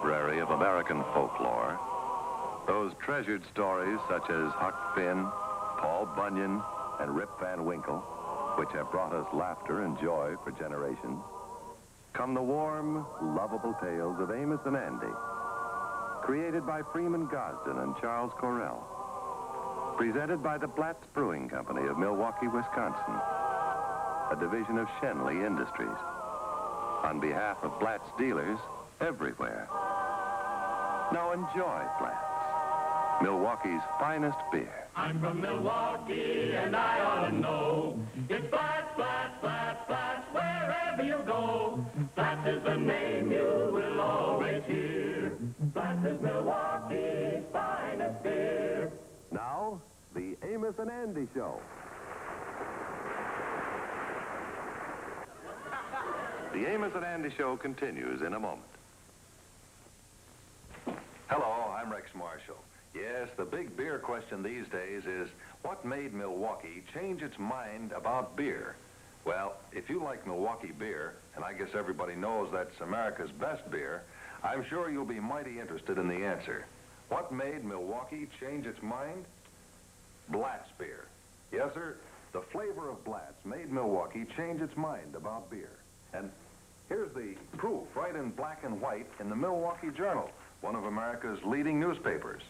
library of American folklore. Those treasured stories such as Huck Finn, Paul Bunyan, and Rip Van Winkle, which have brought us laughter and joy for generations, come the warm, lovable tales of Amos and Andy, created by Freeman Gosden and Charles Correll, presented by the Blatz Brewing Company of Milwaukee, Wisconsin, a division of Schenley Industries, on behalf of Blatz dealers everywhere. Now enjoy Blatz, Milwaukee's finest beer. I'm from Milwaukee and I ought to know. It's Blatz, Blatz, Blatz, Blatz, wherever you go. Blatz is the name you will always hear. Blatz is Milwaukee's finest beer. Now, the Amos and Andy Show. The Amos and Andy Show continues in a moment. Hello, I'm Rex Marshall. Yes, the big beer question these days is, what made Milwaukee change its mind about beer? Well, if you like Milwaukee beer, and I guess everybody knows that's America's best beer, I'm sure you'll be mighty interested in the answer. What made Milwaukee change its mind? Blatz beer. Yes, sir, the flavor of Blatz made Milwaukee change its mind about beer. And here's the proof right in black and white in the Milwaukee Journal, one of America's leading newspapers.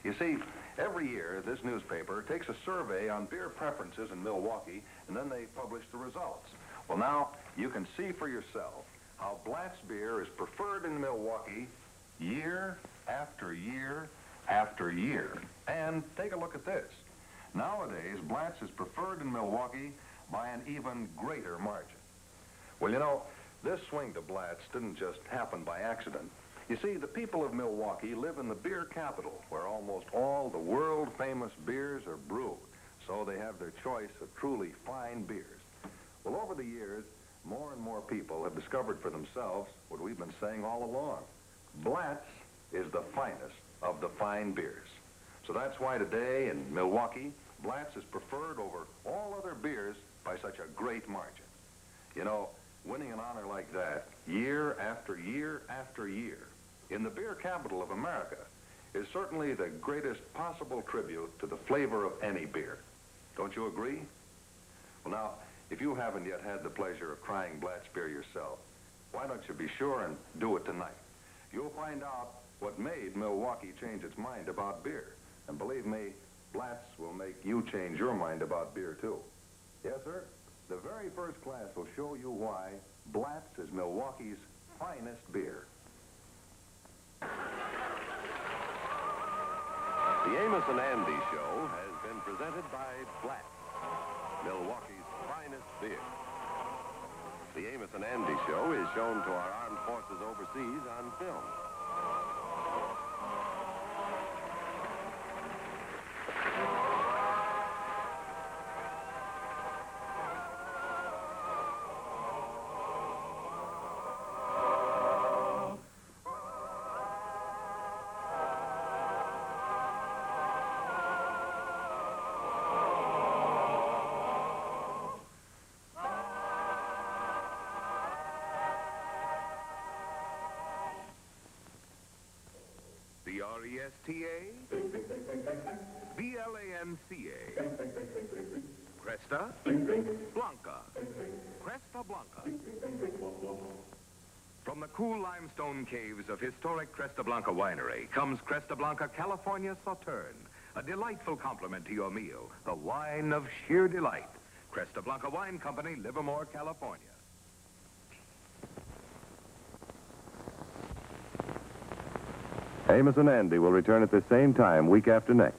You see, every year this newspaper takes a survey on beer preferences in Milwaukee, and then they publish the results. Well, now you can see for yourself how Blatz beer is preferred in Milwaukee year after year after year. And take a look at this. Nowadays, Blatz is preferred in Milwaukee by an even greater margin. Well, you know, this swing to Blatz didn't just happen by accident. You see, the people of Milwaukee live in the beer capital, where almost all the world-famous beers are brewed, so they have their choice of truly fine beers. Well, over the years, more and more people have discovered for themselves what we've been saying all along. Blatz is the finest of the fine beers. So that's why today in Milwaukee, Blatz is preferred over all other beers by such a great margin. You know, winning an honor like that, year after year after year, in the beer capital of America, is certainly the greatest possible tribute to the flavor of any beer. Don't you agree? Well, now, if you haven't yet had the pleasure of trying Blatz beer yourself, why don't you be sure and do it tonight? You'll find out what made Milwaukee change its mind about beer. And believe me, Blatz will make you change your mind about beer, too. Yes, sir? The very first class will show you why Blatz is Milwaukee's finest beer. The Amos and Andy Show has been presented by Blatz, Milwaukee's finest beer. The Amos and Andy Show is shown to our armed forces overseas on film. Cresta Blanca, Cresta Blanca, Cresta Blanca. From the cool limestone caves of historic Cresta Blanca Winery comes Cresta Blanca California Sauterne, a delightful complement to your meal, the wine of sheer delight. Cresta Blanca Wine Company, Livermore, California. Amos and Andy will return at the same time week after next.